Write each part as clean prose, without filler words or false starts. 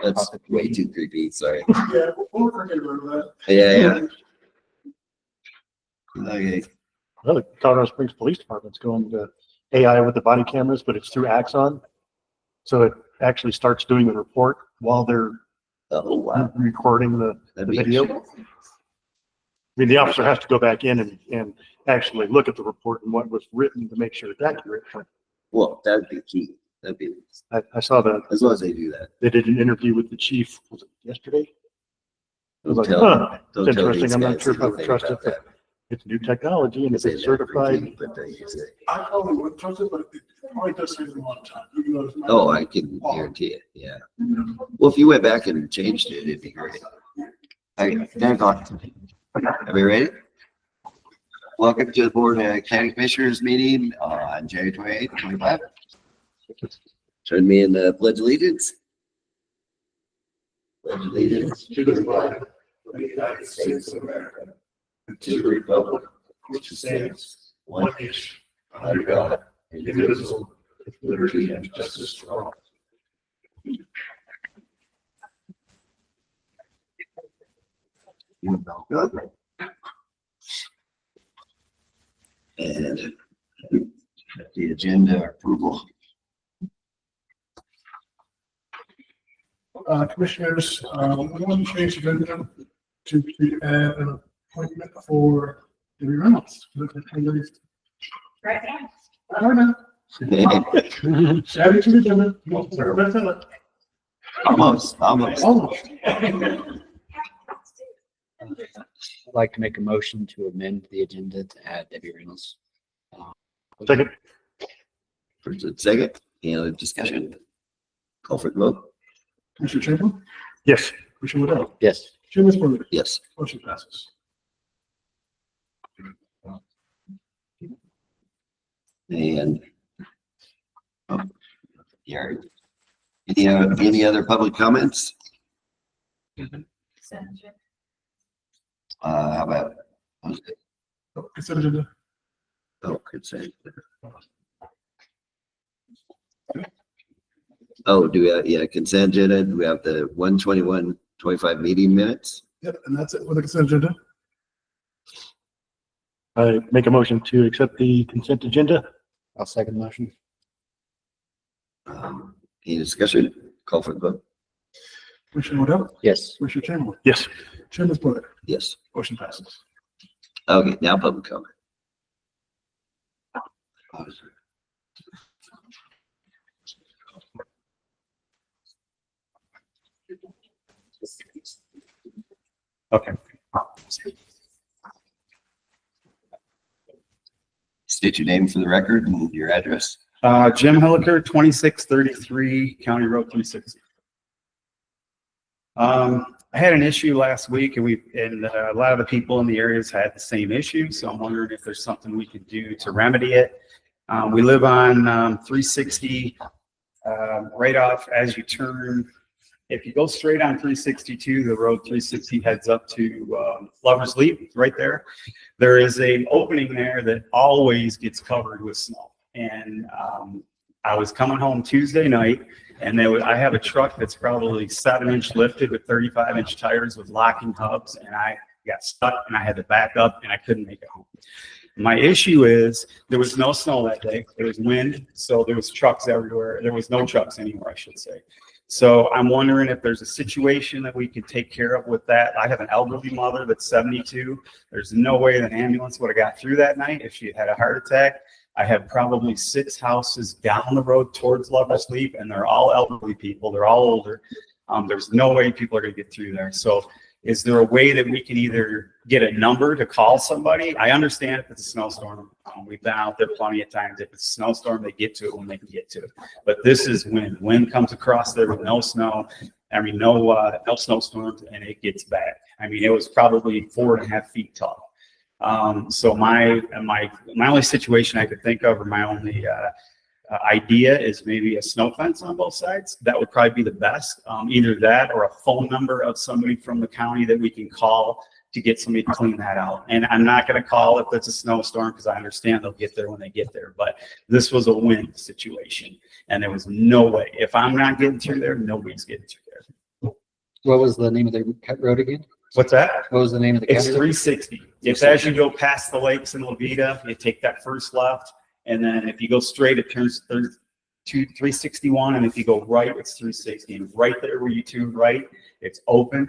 That's way too creepy. Sorry. Yeah, we'll forget about that. Yeah. Okay. Well, the Colorado Springs Police Department's going to AI with the body cameras, but it's through Axon. So it actually starts doing the report while they're Oh wow. recording the video. I mean, the officer has to go back in and actually look at the report and what was written to make sure it's accurate. Well, that'd be key. That'd be I saw that. as long as they do that. They did an interview with the chief, was it yesterday? I was like, Don't huh, don't it's tell interesting. these I'm not guys sure if I would anything trust it, about but it's new technology and if Say it's they're certified. creepy, but they use it. I probably would trust it, but it probably does save them a lot of time. Even though it's not- Oh, I can guarantee it. Yeah. Well, if you went back and changed it, it'd be great. Okay, 10 o'clock. Are we ready? Welcome to the Board of County Commissioners meeting on January 28th, 2025. Join me in the Pledge of Allegiance. Pledge allegiance to the flag of the United States of America and to the republic which stands one nation under God, indivisible, with liberty and justice for all. And the agenda approval. Commissioners, we want to change the agenda to add an appointment for Debbie Reynolds. Right now. I don't know. Add it to the agenda. Almost. Almost. I'd like to make a motion to amend the agenda to add Debbie Reynolds. Second. First and second, any other discussion? Call for the vote. Commissioner Chamberlain, Yes. Commissioner Waddell, Yes. Chairman Spurlock, Yes. motion passes. And yeah. Any other public comments? How about? Consent agenda. Oh, consent. Oh, do we have, yeah, consent agenda? Do we have the 1/21/25 meeting minutes? Yep, and that's it for the consent agenda. I make a motion to accept the consent agenda. I'll second the motion. Any discussion? Call for the vote. Commissioner Waddell, Yes. Commissioner Chamberlain, Yes. Chairman Spurlock, Yes. motion passes. Okay, now public comment. Okay. State your name for the record and your address. Jim Hilliker, 2633 County Road 360. I had an issue last week and a lot of the people in the areas had the same issue. So I'm wondering if there's something we could do to remedy it. We live on 360 right off as you turn. If you go straight on 362, the road 360 heads up to Lover's Leap right there. There is a opening there that always gets covered with snow. And I was coming home Tuesday night and I have a truck that's probably 7-inch lifted with 35-inch tires with locking hubs. And I got stuck and I had to back up and I couldn't make it home. My issue is there was no snow that day. There was wind. So there was trucks everywhere. There was no trucks anymore, I should say. So I'm wondering if there's a situation that we could take care of with that. I have an elderly mother that's 72. There's no way that an ambulance would have got through that night if she had had a heart attack. I have probably 6 houses down the road towards Lover's Leap, and they're all elderly people. They're all older. There's no way people are going to get through there. So is there a way that we can either get a number to call somebody? I understand if it's a snowstorm. We've been out there plenty of times. If it's a snowstorm, they get to it when they can get to it. But this is when wind comes across there with no snow. I mean, no snowstorms, and it gets bad. I mean, it was probably 4.5 feet tall. So my only situation I could think of, or my only idea is maybe a snow fence on both sides. That would probably be the best. Either that or a phone number of somebody from the county that we can call to get somebody to clean that out. And I'm not going to call if it's a snowstorm because I understand they'll get there when they get there. But this was a wind situation, and there was no way. If I'm not getting through there, nobody's getting through there. What was the name of the road again? What's that? What was the name of the It's county? 360. It's as you go past the lakes in Levita, you take that first left, and then if you go straight, it turns to 361, and if you go right, it's 360. And right there where you turn right, it's open.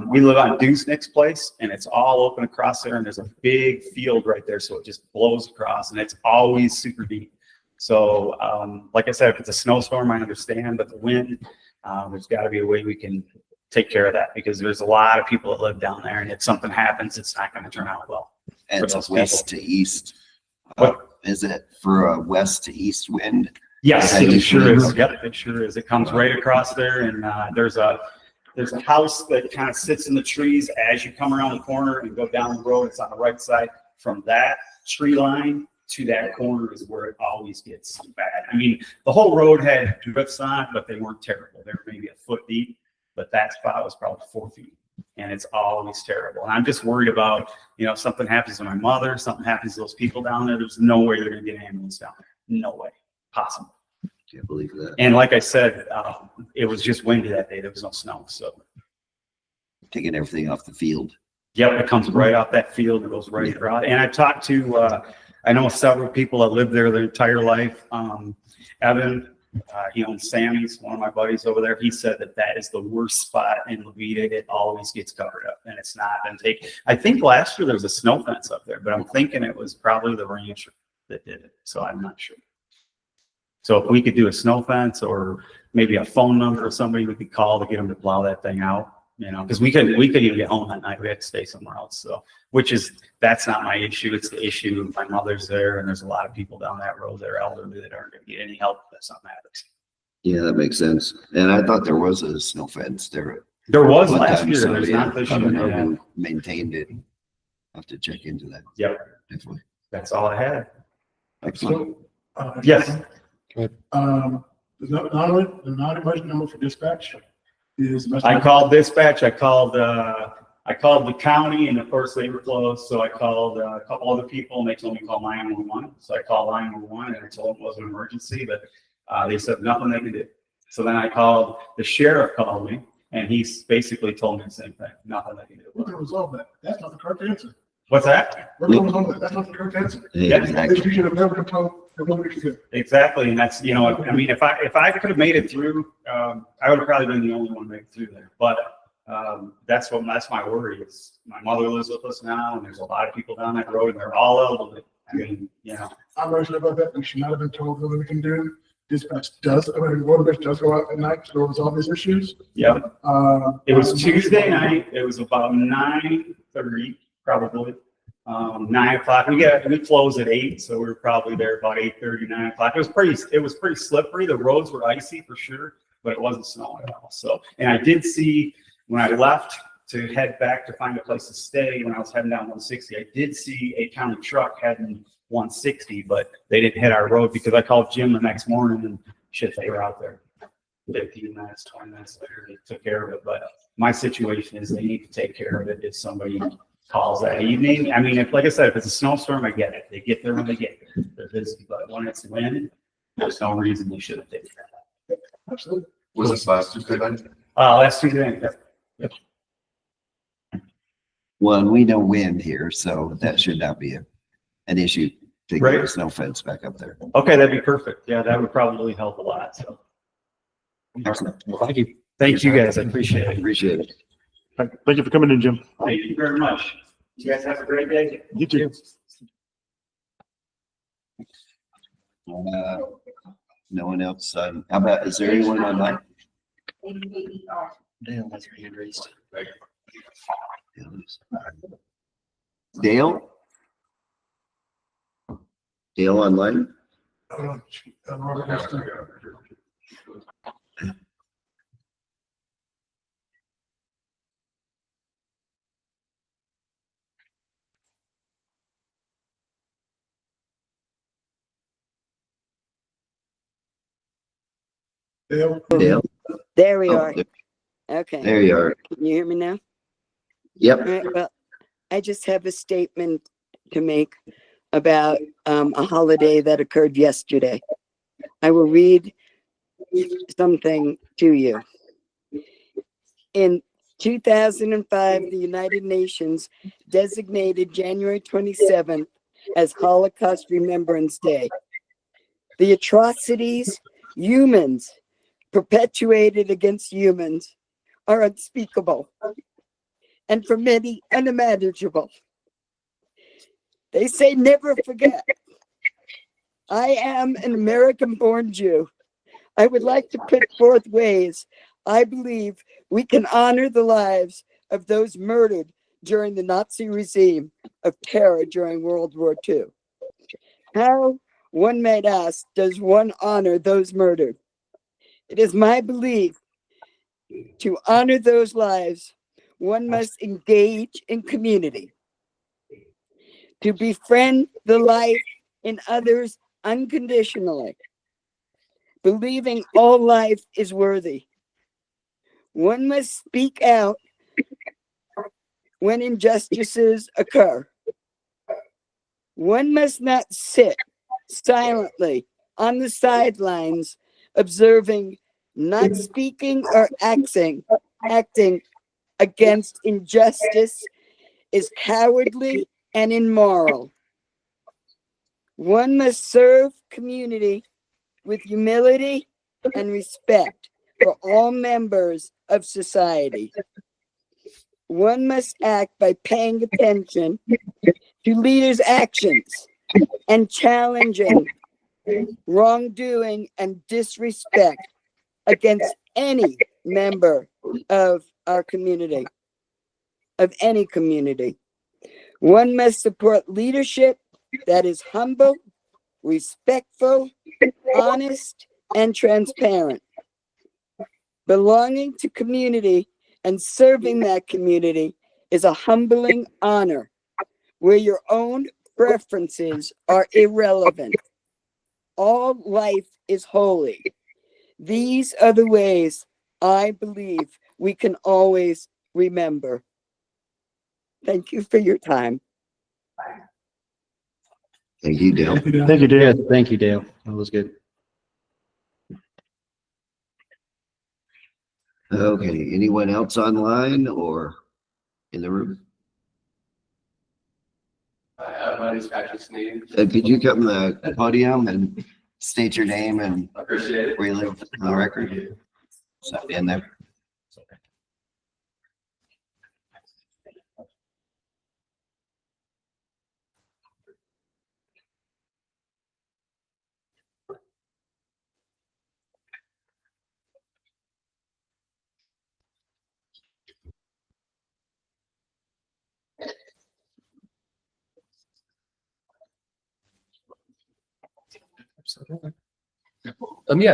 We live on Deuce place, and it's all open across there, and there's a big field right there, so it just blows across, and it's always super deep. So, like I said, if it's a snowstorm, I understand, but the wind, there's got to be a way we can take care of that, because there's a lot of people that live down there, and if something happens, it's not going to turn out well. And it's those west to east. What? Is it for a west to east wind? Yes, Is that it sure usually- is. Yep, it sure is. It comes right across there, and there's a house that kind of sits in the trees as you come around the corner and go down the road. It's on the right side. From that tree line to that corner is where it always gets bad. I mean, the whole road had drifts on it, but they weren't terrible. They were maybe a foot deep, but that spot was probably 4 feet, and it's always terrible. And I'm just worried about, if something happens to my mother, something happens to those people down there, there's no way they're going to get an ambulance down there. No way possible. Can't believe that. And like I said, it was just windy that day. There was no snow. So, Taking everything off the field. yep, it comes right off that field. It goes right across. And I talked to, I know several people that lived there their entire life. Evan, he owns Sammy's, one of my buddies over there. He said that is the worst spot in Levita. It always gets covered up, and it's not been taken. I think last year there was a snow fence up there, but I'm thinking it was probably the rancher that did it. So I'm not sure. So if we could do a snow fence or maybe a phone number or somebody we could call to get them to plow that thing out, because we couldn't even get home that night. We had to stay somewhere else. So, that's not my issue. It's the issue. My mother's there, and there's a lot of people down that road that are elderly that aren't going to get any help if something happens. Yeah, that makes sense. And I thought there was a snow fence there. There was One last time year. There's somebody- not this I don't year. know Yeah. who maintained it. I'll have to check into that. Yep, Definitely. that's all I had. Excellent. So, Yes. The non-emergent number for dispatch is. I called dispatch. I called the county, and of course they were closed. So I called a couple other people, and they told me to call 911. So I called 911, and I told them it was an emergency, but they said nothing they could do. So then I called the sheriff, called me, and he basically told me the same thing. Nothing they can do. We're gonna resolve that. That's not the correct answer. What's that? We're gonna resolve that. That's not the correct answer. Yeah, Yeah. exactly. We should have never controlled the one we could do. Exactly, and that's I mean, if I could have made it through, I would have probably been the only one to make it through there. But that's my worry is my mother lives with us now, and there's a lot of people down that road, and they're all elderly. I mean, I'm very sure about that. We should not have been told what we can do. Dispatch does, water dispatch does go out at night to resolve these issues. yeah. It was Tuesday night. It was about 9:30, probably. 9 o'clock. We closed at 8, so we were probably there about 8:30, 9 o'clock. It was pretty slippery. The roads were icy for sure, but it wasn't snowing at all. So, and I did see when I left to head back to find a place to stay when I was heading down 160, I did see a county truck heading 160, but they didn't hit our road because I called Jim the next morning and shit, they were out there 15 minutes, 20 minutes later. They took care of it. But my situation is they need to take care of it if somebody calls that evening. I mean, like I said, if it's a snowstorm, I get it. They get there when they get there. They're busy, but when it's wind, there's no reason they shouldn't take care of that. Absolutely. Was this last Tuesday night? Last Tuesday. Well, and we know wind here, so that should not be an issue to get Right. a snow fence back up there. Okay, that'd be perfect. Yeah, that would probably help a lot. So Excellent. Well, thank you. thank you guys. I appreciate it. Appreciate it. All right, thank you for coming in, Jim. Thank you very much. You guys have a great day. You too. No one else. How about, is there anyone online? Dale has her hand raised. Dale? Dale online? Robert has to- Dale? Dale? There we Oh, are. Okay. there you are. Can you hear me now? All Yep. right. Well, I just have a statement to make about a holiday that occurred yesterday. I will read something to you. In 2005, the United Nations designated January 27th as Holocaust Remembrance Day. The atrocities humans perpetuated against humans are unspeakable and for many unimaginable. They say never forget. I am an American-born Jew. I would like to put forth ways I believe we can honor the lives of those murdered during the Nazi regime of terror during World War II. How, one might ask, does one honor those murdered? It is my belief to honor those lives, one must engage in community. To befriend the life in others unconditionally, believing all life is worthy. One must speak out when injustices occur. One must not sit silently on the sidelines, observing, not speaking or acting against injustice is cowardly and immoral. One must serve community with humility and respect for all members of society. One must act by paying attention to leaders' actions and challenging wrongdoing and disrespect against any member of our community, of any community. One must support leadership that is humble, respectful, honest, and transparent. Belonging to community and serving that community is a humbling honor where your own preferences are irrelevant. All life is holy. These are the ways I believe we can always remember. Thank you for your time. Thank you, Dale. Thank you, Yeah, Dan. thank you, Dale. That was good. Okay, anyone else online or in the room? My name is Patrick Sneed. Could you come to the podium and state your name and Appreciate it. where you live on the record? So, in there.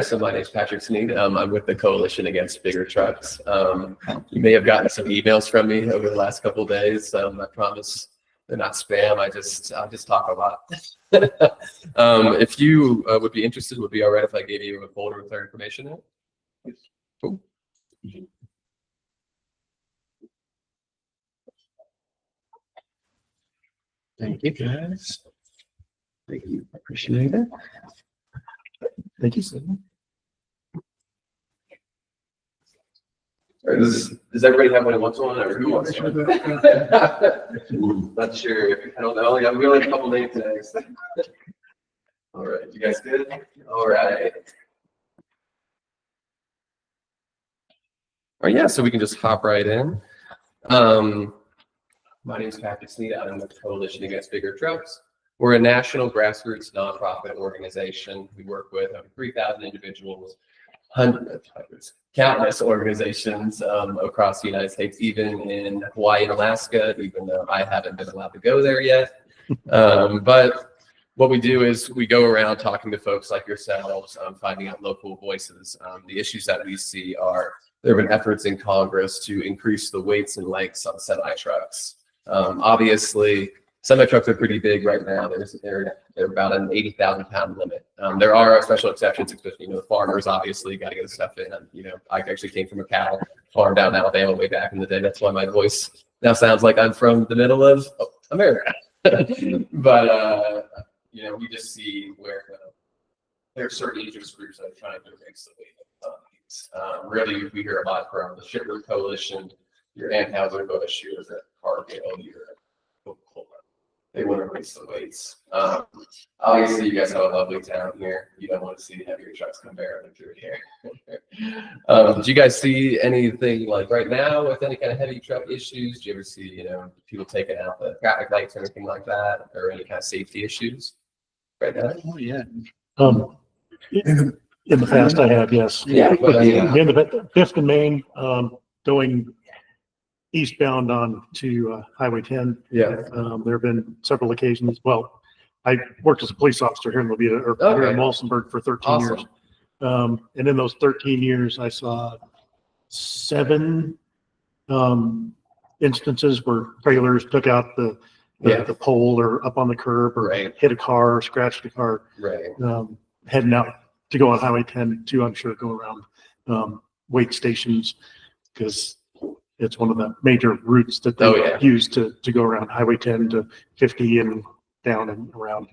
So my name is Patrick Sneed. I'm with the Coalition Against Bigger Trucks. You may have gotten some emails from me over the last couple of days. I promise they're not spam. I'll just talk a lot. If you would be interested, would be all right if I gave you a folder with our information in it? Cool. Thank you, guys. Thank you. Appreciate it. Thank you. Does everybody have what it wants on, or who wants one? Not sure. I don't know. We only have a couple names today. So. All right. You guys good? All right. All right. Yeah. So we can just hop right in. My name is Patrick Sneed. I'm with the Coalition Against Bigger Trucks. We're a national grassroots nonprofit organization. We work with over 3,000 individuals, hundreds, countless organizations across the United States, even in Hawaii and Alaska, even though I haven't been allowed to go there yet. But what we do is we go around talking to folks like yourselves, finding out local voices. The issues that we see are there have been efforts in Congress to increase the weights and lengths on semi-trucks. Obviously, semi-trucks are pretty big right now. They're about an 80,000 pound limit. There are special exceptions, especially, the farmers obviously got to get the stuff in. I actually came from a cattle farm down in Alabama way back in the day. That's why my voice now sounds like I'm from the middle of America. But, we just see where there are certain interest groups that are trying to raise the weight of things. Really, we hear a lot from the Shipper Coalition, your Anheuser-Busch, your Cargill, your Coca-Cola. They want to raise the weights. Obviously, you guys have a lovely town here. You don't want to see heavier trucks come barreling through here. Do you guys see anything like right now with any kind of heavy truck issues? Do you ever see, people taking out the traffic lights or anything like that, or any kind of safety issues right now? Oh, yeah. In the past, I have, yes. Yeah. In the Fifth and Main, going eastbound on to Highway 10. Yeah. There have been several occasions. Well, I worked as a police officer here in Levita, or here in Walsenburg for 13 years. And in those 13 years, I saw 7 instances where trailers took out the pole or up on the curb or hit a car or scratched a car, heading out to go on Highway 10 to, I'm sure, go around weight stations, because it's one of the major routes that they use to go around Highway 10 to 50 and down and around.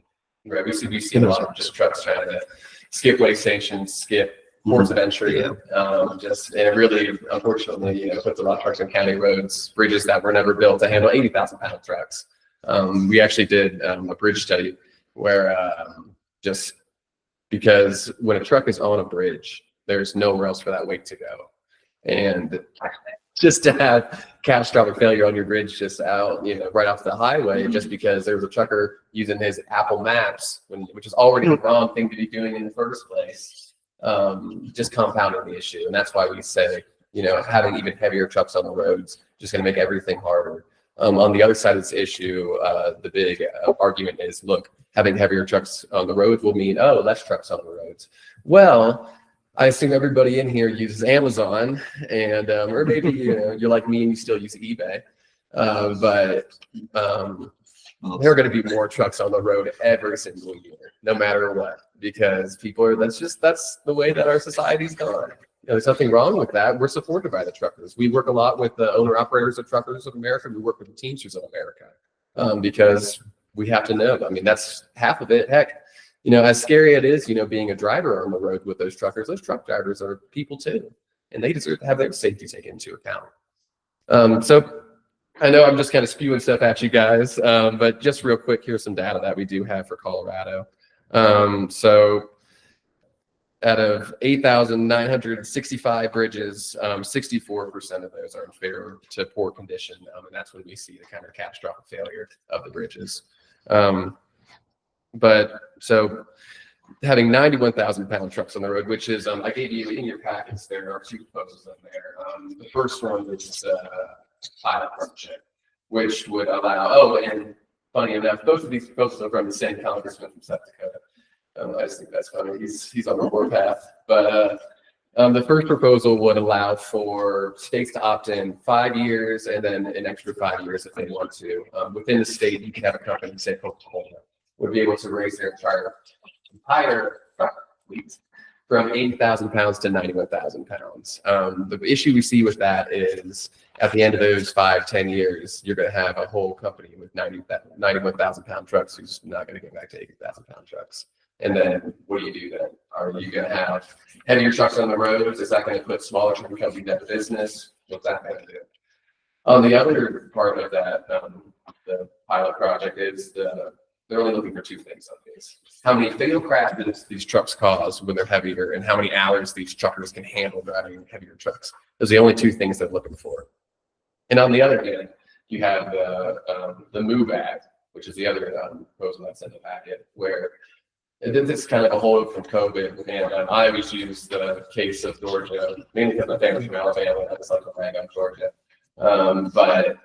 Right, we see a lot of just trucks trying to skip weigh stations, skip ports of entry. And it really, unfortunately, puts a lot of trucks on county roads, bridges that were never built to handle 80,000-pound trucks. We actually did a bridge study where just because when a truck is on a bridge, there's nowhere else for that weight to go. And just to have catastrophic failure on your bridge just out, right off the highway, just because there was a trucker using his Apple Maps, which is already the wrong thing to be doing in the first place, just compounding the issue. And that's why we say, having even heavier trucks on the roads just going to make everything harder. On the other side of this issue, the big argument is, look, having heavier trucks on the roads will mean, less trucks on the roads. Well, I assume everybody in here uses Amazon, and or maybe you're like me and you still use eBay. But there are going to be more trucks on the road every single year, no matter what, because that's the way that our society's gone. There's nothing wrong with that. We're supported by the truckers. We work a lot with the owner operators of Truckers of America. We work with the Teamsters of America because we have to know. I mean, that's half of it. Heck, as scary it is, being a driver on the road with those truckers, those truck drivers are people too, and they deserve to have their safety taken into account. So I know I'm just kind of spewing stuff at you guys, but just real quick, here's some data that we do have for Colorado. So out of 8,965 bridges, 64% of those are in fair to poor condition, and that's when we see the kind of catastrophic failure of the bridges. But so having 91,000-pound trucks on the road, which is, I gave you in your packets, there are 2 proposals on there. The first one is a pilot project, which would allow, and funny enough, both of these proposals are from the same congressman from South Dakota. I just think that's funny. He's on the warpath. But the first proposal would allow for states to opt in 5 years and then an extra 5 years if they want to. Within the state, you could have a company, say Coca-Cola, would be able to raise their entire fleet from 80,000 pounds to 91,000 pounds. The issue we see with that is at the end of those 5-10 years, you're going to have a whole company with 91,000 pound trucks who's not going to go back to 80,000 pound trucks. And then what do you do then? Are you going to have heavier trucks on the roads? Is that going to put smaller trucking companies out of business? What's that going to do? On the other part of that, the pilot project is they're only looking for 2 things on these. How many fatal crashes these trucks cause when they're heavier, and how many hours these truckers can handle driving heavier trucks. Those are the only 2 things they're looking for. And on the other hand, you have the MOVE Act, which is the other proposal that's in the packet, where this is kind of a hold from COVID. And I always use the case of Georgia, mainly because my family's from Alabama, and I just like to brag on Georgia. But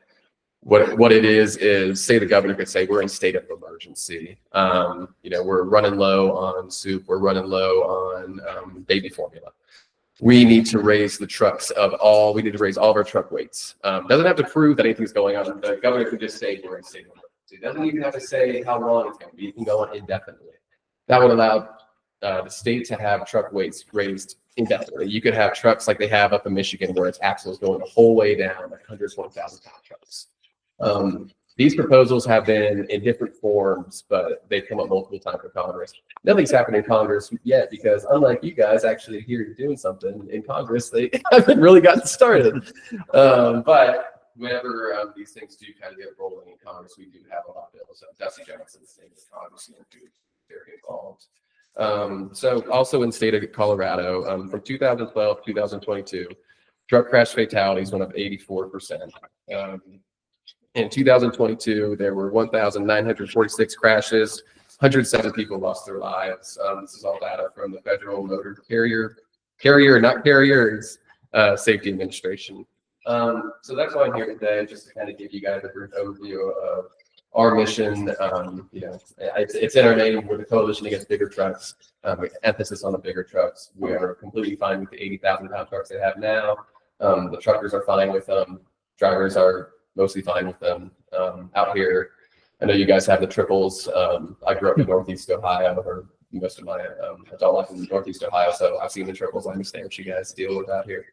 what it is say the governor could say we're in state of emergency. We're running low on soup, we're running low on baby formula. We need to raise the trucks we need to raise all of our truck weights. Doesn't have to prove that anything's going on. The governor could just say we're in state of emergency. Doesn't even have to say how long it's going to be. It can go on indefinitely. That would allow the state to have truck weights raised indefinitely. You could have trucks like they have up in Michigan where its axles going the whole way down, like 120,000 pound trucks. These proposals have been in different forms, but they've come up multiple times in Congress. Nothing's happened in Congress yet because unlike you guys actually here doing something in Congress, they haven't really gotten started. But whenever these things do kind of get rolling in Congress, we do have a lot of bills. Dusty Johnson's name is Congress and very involved. So also in the state of Colorado, from 2012 to 2022, truck crash fatalities went up 84%. In 2022, there were 1,946 crashes. 107 people lost their lives. This is all data from the Federal Motor Carriers Safety Administration. So that's why I'm here today, just to kind of give you guys a brief overview of our mission. It's in our name. We're the Coalition Against Bigger Trucks. Emphasis on the bigger trucks. We are completely fine with the 80,000 pound trucks they have now. The truckers are fine with them. Drivers are mostly fine with them out here. I know you guys have the triples. I grew up in Northeast Ohio, or most of my adult life in Northeast Ohio, so I've seen the triples. I understand what you guys deal with out here.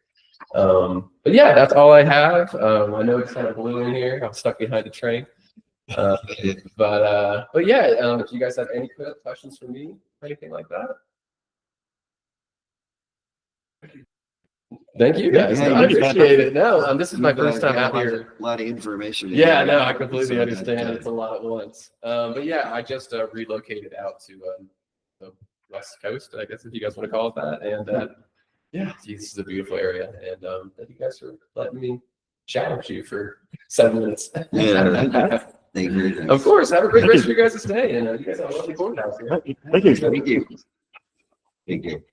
But yeah, that's all I have. I know it's kind of blue in here. I'm stuck behind a train. But yeah, if you guys have any questions for me, or anything like that. Thank you guys. Yeah, I appreciate it. No, this is my first time out here. A lot of information. Yeah, no, I completely understand. It's a lot at once. But yeah, I just relocated out to the West Coast, I guess, if you guys want to call it that. And yeah, this is a beautiful area. And thank you guys for letting me chat with you for 7 minutes. Yeah. Thank you. Of course. Have a great rest of your guys' day. And you guys have a lovely courthouse here. Thank you. Thank you. Thank you.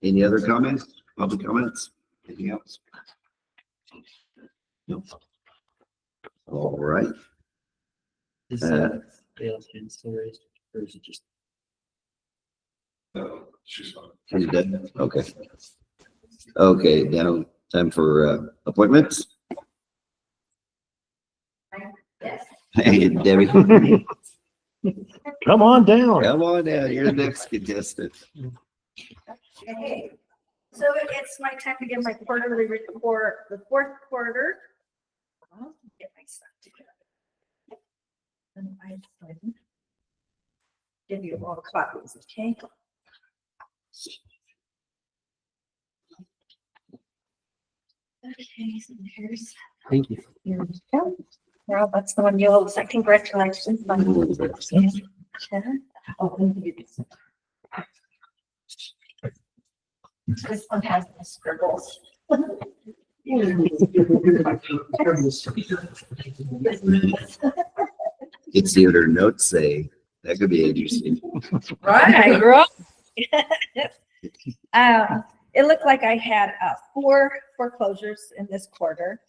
Any other comments? Public comments? Anything else? Nope. All right. Is bail still raised, or is it just? She's fine. He's done. Okay. Okay, now time for appointments. Yes. Hey, Debbie. Come on down. Come on down. You're the next contestant. Okay, so it's my time to give my quarterly report, the fourth quarter. I'll get my stuff together. And I give you all copies, okay? Okay, so here's, Thank you. here we go. Well, that's the one you'll say congratulations. Oh, let me do this. This one has the scribbles. It's the other notes say, that could be interesting. Right, girl. It looked like I had 4 foreclosures in this quarter,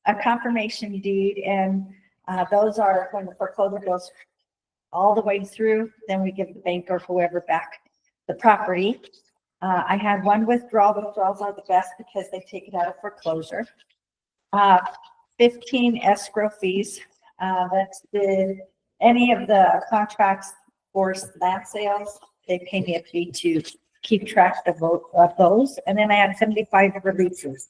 a confirmation deed, and those are when the foreclosure goes all the way through, then we give the bank or whoever back the property. I had 1 withdrawal. Withdrawals are the best because they take it out of foreclosure. 15 escrow fees. That's any of the contracts for land sales. They pay me a fee to keep track of those. And then I had 75 releases.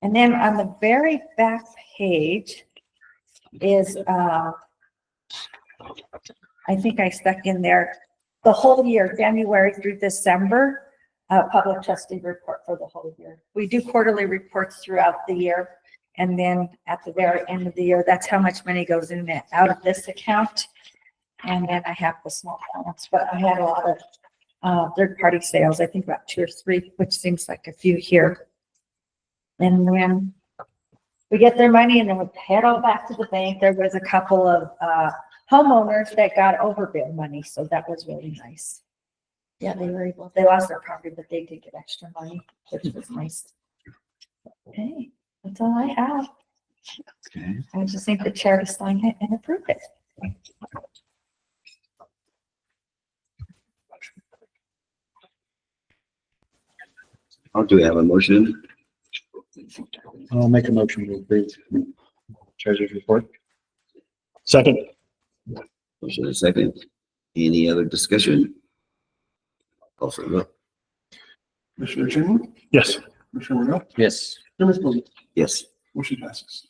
And then on the very back page is, I think I stuck in there the whole year, January through December, public trustee report for the whole year. We do quarterly reports throughout the year. And then at the very end of the year, that's how much money goes in and out of this account. And then I have the small balance, but I had a lot of third-party sales, I think about 2 or 3, which seems like a few here. And when we get their money and then we head all back to the bank, there was a couple of homeowners that got overbid money, so that was really nice. Yeah, they lost their property, but they did get extra money, which was nice. Okay, that's all I have. Okay. I just need the chair to sign it and approve it. I'll do have a motion. I'll make a motion to approve treasurer's report. Second. Motion and second. Any other discussion? Call for a vote. Commissioner Chamberlain, Yes. Commissioner Royal, Yes. Chairman Bowman, Yes. motion passes.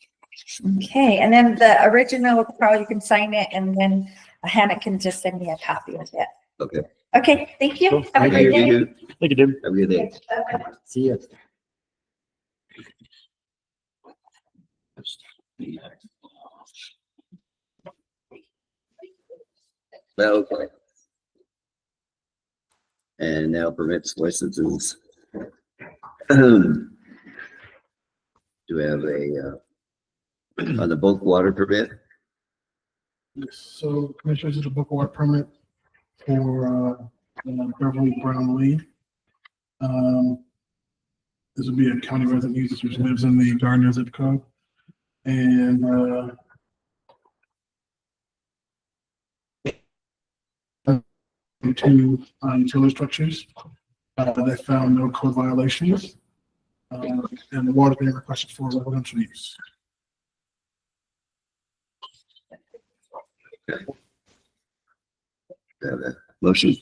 Okay, and then the original, probably you can sign it and then Hannah can just send me a copy of it. Okay. Okay, thank you. Cool. Have a Thank great day. Thank you, Jim. Have a good day. See ya. Okay. And now permits licenses. Do we have a, on the bulk water permit? So Commissioners, this is a book award permit for Beverly Brown Lee. This would be a county resident user which lives in the Gardner zip code. And two utility structures. They found no code violations. And the water being requested for residential use. Have a motion?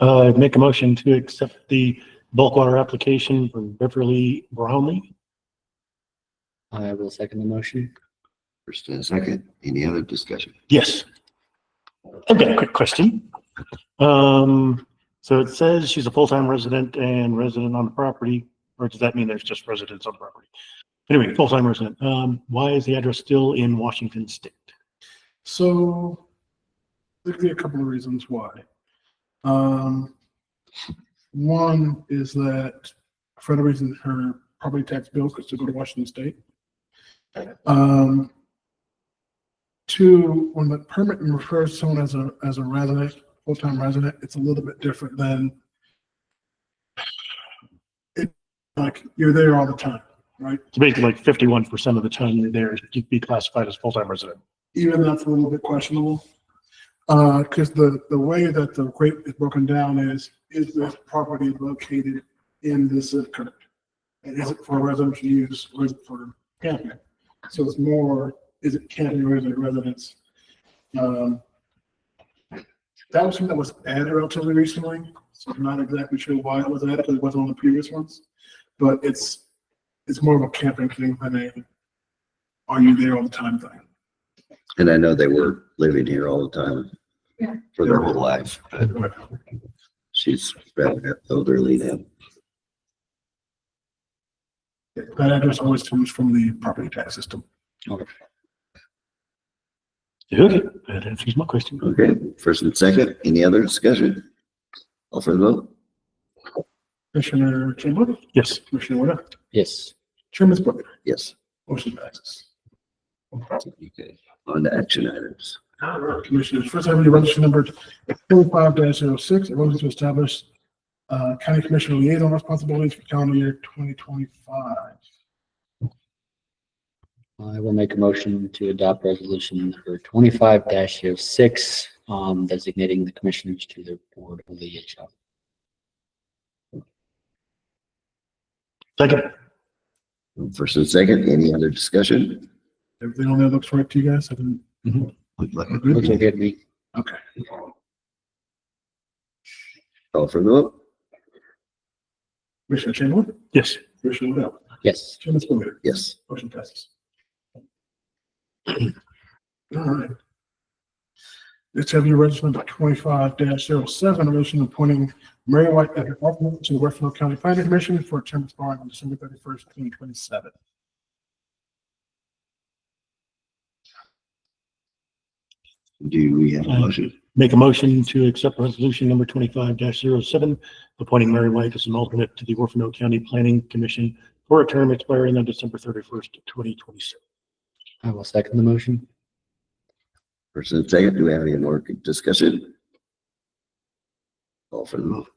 Make a motion to accept the bulk water application from Beverly Brownlee. I will second the motion. First and a second. Any other discussion? Yes. I've got a quick question. So it says she's a full-time resident and resident on the property, or does that mean there's just residents on the property? Anyway, full-time resident. Why is the address still in Washington State? So there could be a couple of reasons why. One is that for the reason her property tax bill could still go to Washington State. Two, when the permit refers to someone as a resident, full-time resident, it's a little bit different than it, like you're there all the time, right? So basically like 51% of the time you're there, you'd be classified as full-time resident. Even that's a little bit questionable. Because the way that the rate is broken down is this property located in this zip code? And is it for residential use or is it for camping? So it's more, is it camping or is it residence? That was something that was added relatively recently. So I'm not exactly sure why it was added because it wasn't on the previous ones. But it's more of a camping thing than a are you there all the time thing. And I know they were living here all the time for their whole life, but she's rather elderly now. That address always comes from the property tax system. Okay, that answers my question. Okay, first and second, any other discussion? All for the vote? Commissioner Chamberlain, Yes. Commissioner Wood, Yes. Chairman Bowman, Yes. motion passes. Okay, on to action items. Commissioners, first item, resolution number 25-06, a resolution to establish county commissioner liaison responsibilities for calendar year 2025. I will make a motion to adopt resolution number 25-06, designating the commissioners to their board of liaison. Second. First and second, any other discussion? Everything on there looks right to you guys? Look like Good. Looks like it'd be Okay. Call for the vote? Commissioner Chamberlain, Yes. Commissioner Wood, yes. Chairman Bowman, Yes. motion passes. All right. Let's have your resolution number 25-07, a resolution appointing Mary White as an alternate to the Huerfano County Planning Commission for a term expiring on December 31st, 2027. Do we have a motion? Make a motion to accept resolution number 25-07, appointing Mary White as an alternate to the Huerfano County Planning Commission for a term expiring on December 31st, 2027. I will second the motion. First and second, do we have any more discussion? Call for the vote?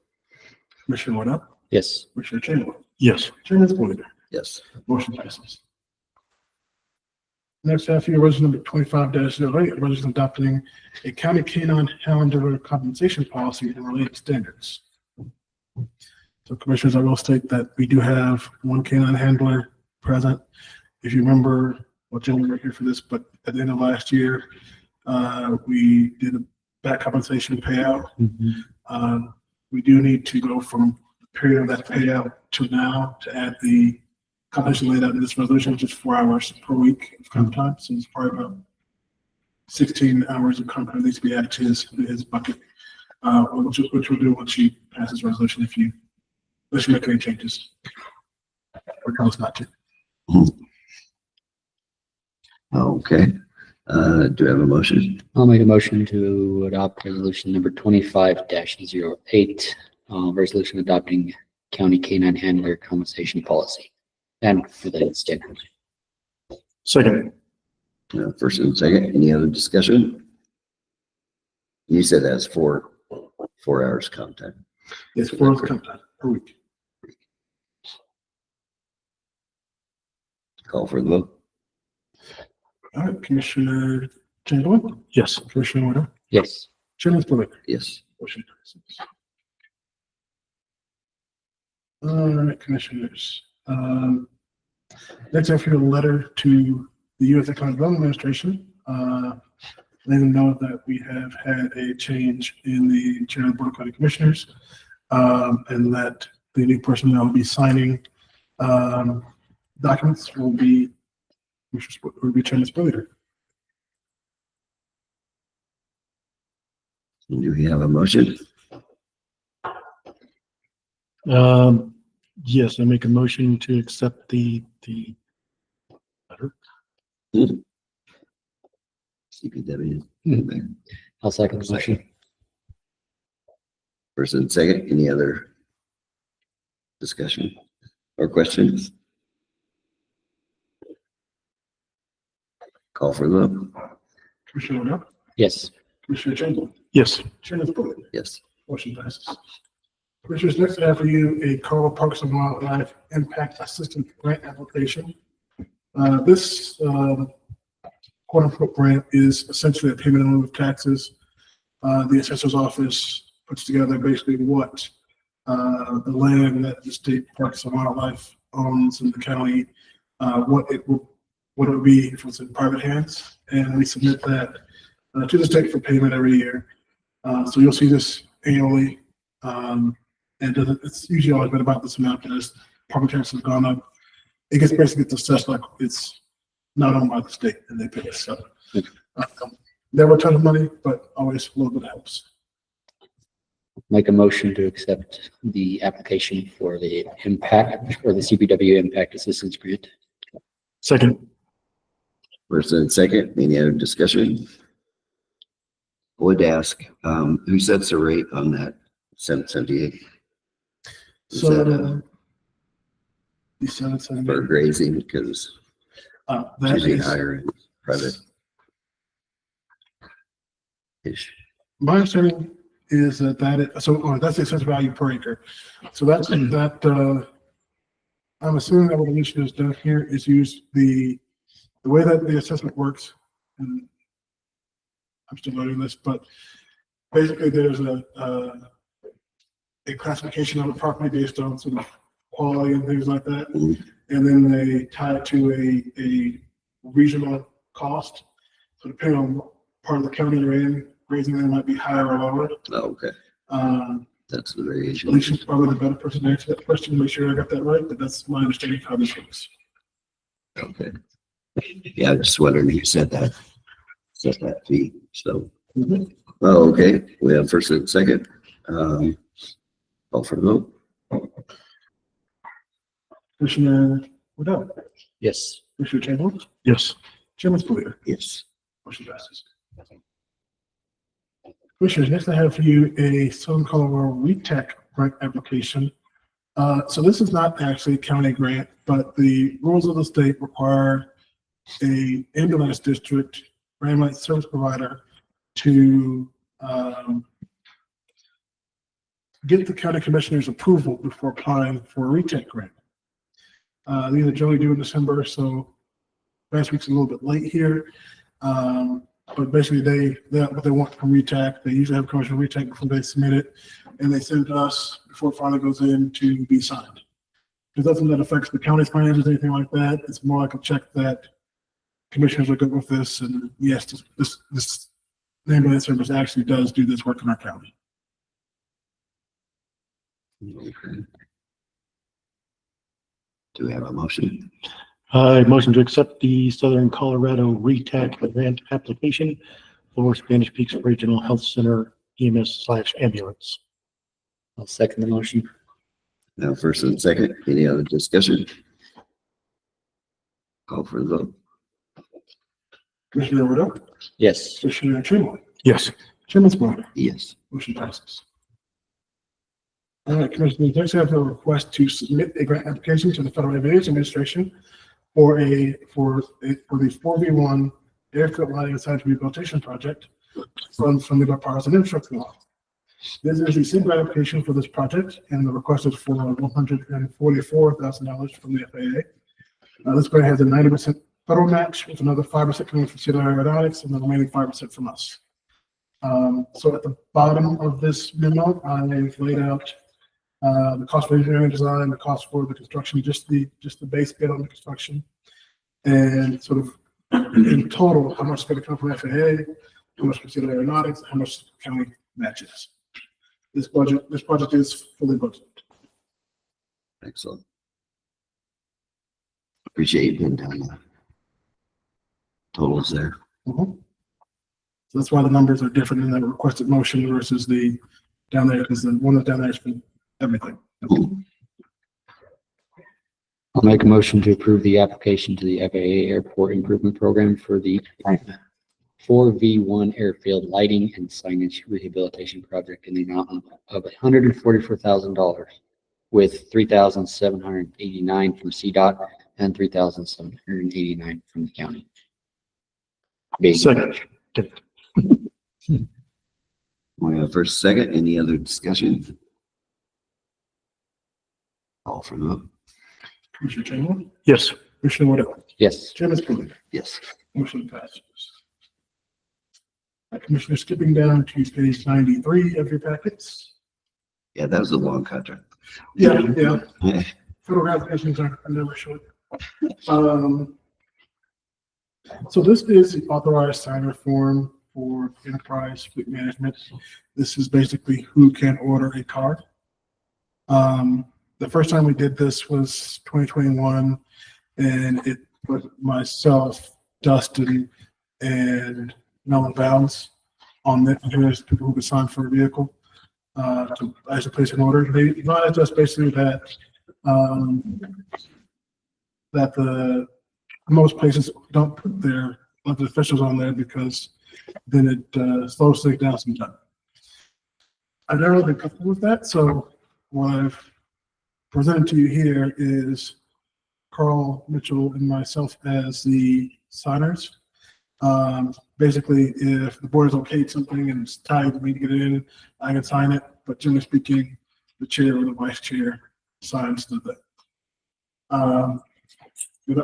Commissioner Wood, Yes. Commissioner Chamberlain, Yes. Chairman Bowman, Yes. motion passes. Next, I have your resolution number 25-08, a resolution adopting a county canine handler compensation policy and related standards. So commissioners, I will state that we do have one canine handler present. If you remember, well, gentlemen were here for this, but at the end of last year, we did a back compensation payout. We do need to go from period of that payout to now to add the compensation laid out in this resolution, which is 4 hours per week of comp time. So it's probably about 16 hours of comp time needs to be added to his bucket, which we'll do once you pass this resolution unless you make any changes. Or tell us not to. Okay. Do we have a motion? I'll make a motion to adopt resolution number 25-08, resolution adopting county canine handler compensation policy and related standards. Second. First and second, any other discussion? You said that's 4 hours comp time. Yes, 4 hours comp time per week. Call for the vote. All right, Commissioner Chamberlain, Yes. Commissioner Warner, Yes. Chairman Spillier. Yes. Motion passes. All right, Commissioners. Next, I have here a letter to the U.S. Economic Development Administration. Letting them know that we have had a change in the chair of the Board of County Commissioners, and that the new person that will be signing documents will be Chairman Spillier. Do we have a motion? Yes, I make a motion to accept the letter. CPW. I'll second the motion. First and second, any other discussion or questions? Call for the vote. Commissioner Warner, Yes. Commissioner Chamberlain, Yes. Chairman Spillier. Yes. Motion passes. Commissioners, next I have for you a Carl Parks and Wildlife Impact Assistance Grant application. This quote unquote grant is essentially a payment in lieu of taxes. The assessor's office puts together basically what the land that the state Parks and Wildlife owns in the county, what it would be if it was in private hands, and we submit that to the state for payment every year. So you'll see this annually. And it's usually always been about this amount, and as property taxes have gone up, it gets basically assessed like it's not owned by the state, and they pay us. So never a ton of money, but always a little bit helps. Make a motion to accept the application for the impact or the CPW impact assistance grant. Second. First and second, any other discussion? I would ask, who sets the rate on that 778? Is So that, the 778, for grazing, because it's that usually is, higher in private. Ish. my understanding is that that's the assessed value per acre. So that's that. I'm assuming that what Alicia has done here is use the way that the assessment works, and I'm still learning this, but basically there's a classification of the property based on sort of quality and things like that. Mhm. And then they tie it to a regional cost. So depending on what part of the county you're in, grazing land might be higher or lower. Oh, okay, that's the variation. Alicia's probably the better person to answer that question, make sure I got that right, but that's my understanding of how this works. Okay. Yeah, I just wondering who said that fee, so. Oh, okay, we have first and second. Call for the vote. Commissioner Waddell, Yes. Commissioner Chamberlain, Yes. Chairman Spillier. Yes. Motion passes. Commissioners, next I have for you a Southern Colorado RETAC grant application. So this is not actually a county grant, but the rules of the state require a ambulance district or ambulance service provider to get the county commissioner's approval before applying for a RETAC grant. These are generally due in December, so last week's a little bit late here. But basically what they want from RETAC, they usually have commercial RETAC before they submit it, and they send it to us before it finally goes in to be signed. There's nothing that affects the county's finances, anything like that. It's more like a check that commissioners are good with this, and yes, this ambulance service actually does do this work in our county. Okay. Do we have a motion? Motion to accept the Southern Colorado RETAC grant application for Spanish Peaks Regional Health Center EMS/ambulance. I'll second the motion. Now, first and second, any other discussion? Call for the vote. Commissioner Rodo, Yes. Commissioner Trimley, Yes. Chairman Sparrow, Yes. motion passes. All right, Commissioner, next I have a request to submit a grant application to the Federal Aviation Administration for the 4V1 airfield lighting and site rehabilitation project from the bipartisan infrastructure law. This is the single application for this project, and the request is for $144,000 from the FAA. This grant has a 90% federal match with another 5% coming from Cedar Aeronautics and the remaining 5% from us. So at the bottom of this memo, I've laid out the cost for engineering design, the cost for the construction, just the base bid on the construction, and sort of in total, how much is going to come from FAA, how much from Cedar Aeronautics, how much the county matches. This project is fully budgeted. Excellent. Appreciate you putting down the totals there. So that's why the numbers are different in the requested motion versus the down there, because the one that's down there is for everything. I'll make a motion to approve the application to the FAA Airport Improvement Program for the 4V1 airfield lighting and signage rehabilitation project in the amount of $144,000 with $3,789 from CDOT and $3,789 from the county. Second. We have first, second, any other discussion? Call for the vote. Commissioner Chamberlain, Yes. Commissioner Wood, Yes. Chairman Sparrow, Yes. motion passes. Commissioner, skipping down to page 93 of your packets. Yeah, that was a long contract. Yeah. Federal applications are never short. So this is the authorized signer form for enterprise fleet management. This is basically who can order a car. The first time we did this was 2021, and it was myself, Dustin, and Melvin Bounds on the here's people who could sign for a vehicle to actually place an order. They advised us basically that that the most places don't put their elected officials on there because then it slows things down sometimes. I've never really been comfortable with that, so what I've presented to you here is Carl Mitchell and myself as the signers. Basically, if the board is okay with something and it's time for me to get it in, I can sign it, but generally speaking, the chair or the vice chair signs the thing.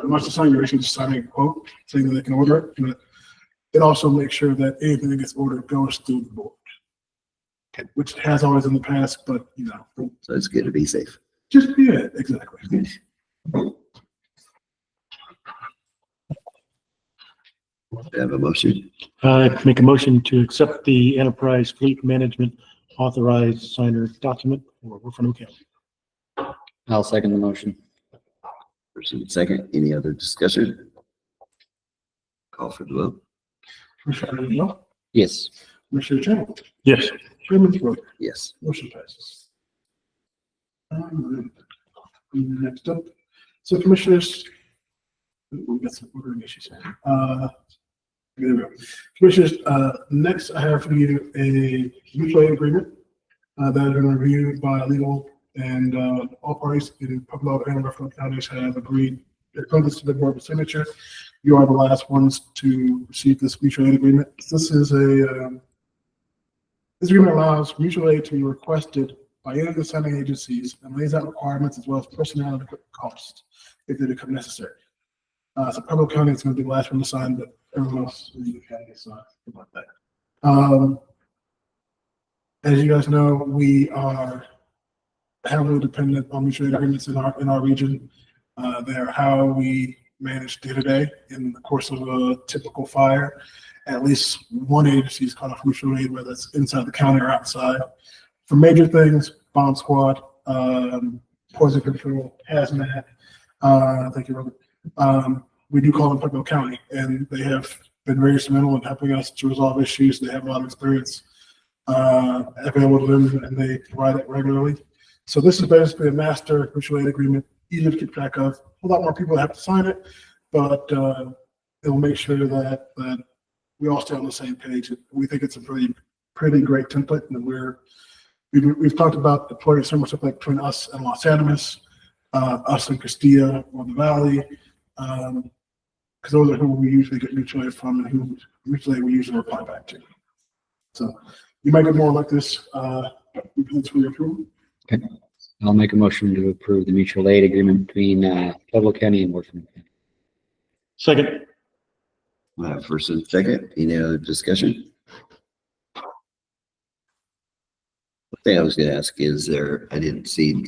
Much the sign, you're actually just signing a quote saying that they can order it, but it also makes sure that anything that gets ordered goes through the board. Okay. Which it has always in the past, but So it's good to be safe. just yeah, exactly. Do I have a motion? Make a motion to accept the enterprise fleet management authorized signer document for Huerfano County. I'll second the motion. First and second, any other discussion? Call for the vote. Commissioner Rodo, Yes. Commissioner Chamberlain, Yes. Chairman Sparrow, Yes. motion passes. Next up, so commissioners, we got some ordering issues. There we go. Commissioners, next I have for you a mutual aid agreement that has been reviewed by legal and all parties in Pueblo and Huerfano counties have agreed. It comes to the board of signature. You are the last ones to receive this mutual aid agreement. This agreement allows mutual aid to be requested by any of the signing agencies and lays out requirements as well as personnel and equipment costs if they become necessary. So Pueblo County is going to be the last one to sign, but everyone else in the county is signed about that. As you guys know, we are heavily dependent on mutual aid agreements in our region. They're how we manage day to day in the course of a typical fire. At least one agency is called off mutual aid, whether it's inside the county or outside. For major things, bomb squad, poison control, hazmat. Thank you, Robert. We do call them Pueblo County, and they have been very instrumental in helping us to resolve issues. They have a lot of experience available to them, and they provide it regularly. So this is basically a master mutual aid agreement, easy to keep track of. A lot more people have to sign it, but it'll make sure that we all stay on the same page. We think it's a pretty great template, and we've talked about deploying some stuff like between us and Los Animas, us and Castilla or the Valley, because those are who we usually get mutual aid from and who mutual aid we usually reply back to. So you might get more like this. That's for your approval. Okay. I'll make a motion to approve the mutual aid agreement between Pueblo County and Huerfano. Second. First and second, any other discussion? The thing I was gonna ask is I didn't see,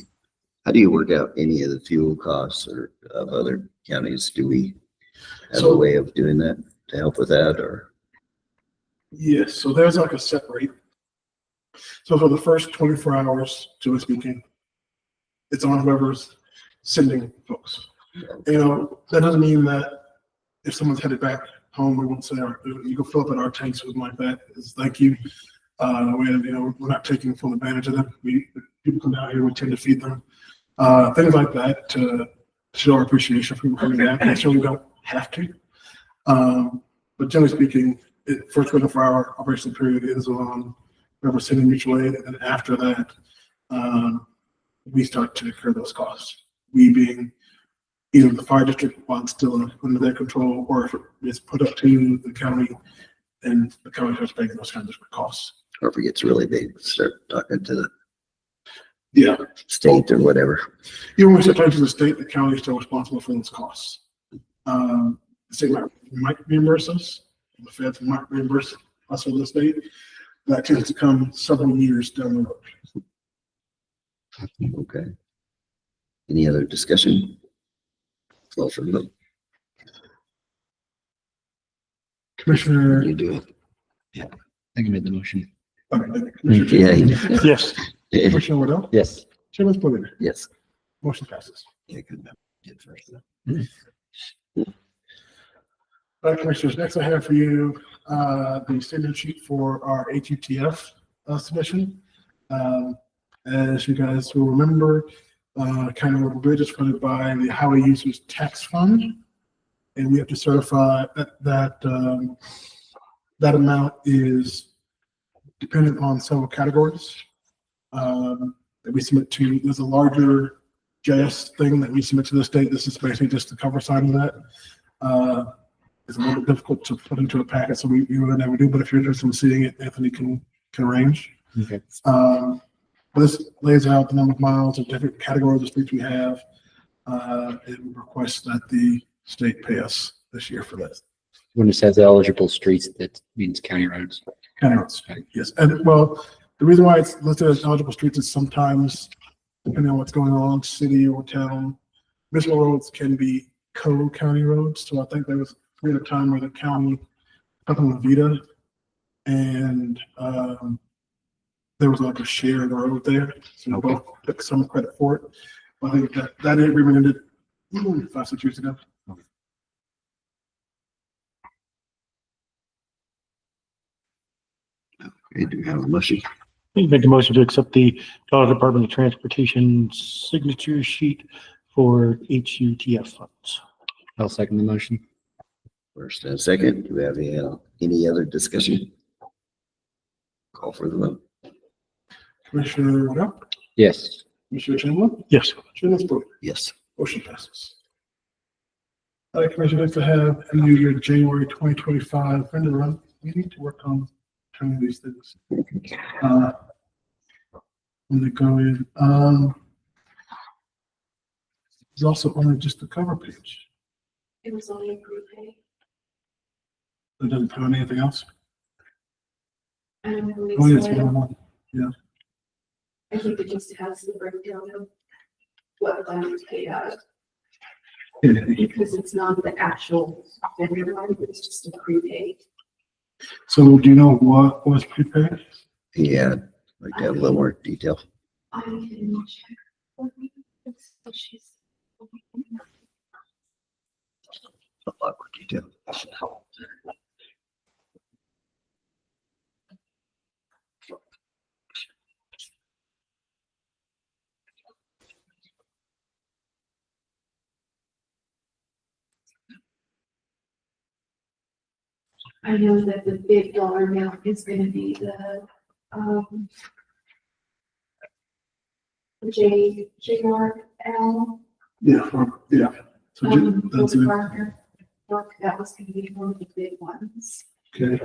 how do you work out any of the fuel costs or of other counties? Do we have a way of doing that to help with that, or? Yes, so there's like a set rate. So for the first 24 hours, generally speaking, it's on whoever's sending folks. That doesn't mean that if someone's headed back home, we won't say, you go fill up at our tanks or something like that. It's thank you. We're not taking full advantage of them. People come down here, we tend to feed them. Things like that to show our appreciation for people coming down. Make sure we don't have to. But generally speaking, first 24-hour operational period is on whoever's sending mutual aid, and then after that, we start to incur those costs. We being either the fire district while it's still under their control, or if it's put up to the county, and the county starts paying those kinds of costs. Or if it gets really big, start talking to Yeah. the state or whatever. Even when we start talking to the state, the county is still responsible for those costs. The state might reimburse us, the feds might reimburse us or the state. That tends to come several years down the road. Okay. Any other discussion? Call for the vote. Commissioner. You do I think I made the motion. Okay, it. Commissioner. Yeah. Yes. Commissioner Waddell. Yes. Chairman Spillier. Yes. Motion passes. Yeah, good. Did first. All right, Commissioners, next I have for you the statement sheet for our HUTF submission. As you guys will remember, County Road and Bridge is funded by the Highway Users Tax Fund, and we have to certify that amount is dependent on several categories that we submit to. There's a larger GIS thing that we submit to the state. This is basically just the cover side of that. It's a little bit difficult to put into a packet, so we would never do, but if you're interested in seeing it, Anthony can arrange. Okay. This lays out the number of miles of different categories of streets we have, and requests that the state pay us this year for this. When it says eligible streets, that means county roads. County roads, yes. And well, the reason why it's listed as eligible streets is sometimes, depending on what's going on, city or town, municipal roads can be co-county roads. So I think there was a time where the county took on Vita, and there was like a share of the road there. So we both took some credit for it. I think that agreement ended 5-6 years ago. Okay, do you have a motion? Make the motion to accept the Colorado Department of Transportation signature sheet for HUTF funds. I'll second the motion. First and second, do we have any other discussion? Call for the vote. Commissioner Waddell, Yes. Commissioner Chamberlain, Yes. Chairman Spillier. Yes. Motion passes. All right, Commissioner, next I have a New Year January 2025 vendor run. We need to work on turning these things. When they go in, there's also only just the cover page. It was only a prepay. It doesn't have anything else. I don't believe Oh, yes, so. one. I think it just has the breakdown of what line is paid out of, because it's not the actual vendor line, it's just a prepaid. So do you know what was prepaid? Yeah, like to have a little more detail. I can check. A lot more detail. I know that the big dollar amount is gonna be the JRL. Yeah, yeah. So that's Building it. partner. Look, that was gonna be one of the big ones. Okay.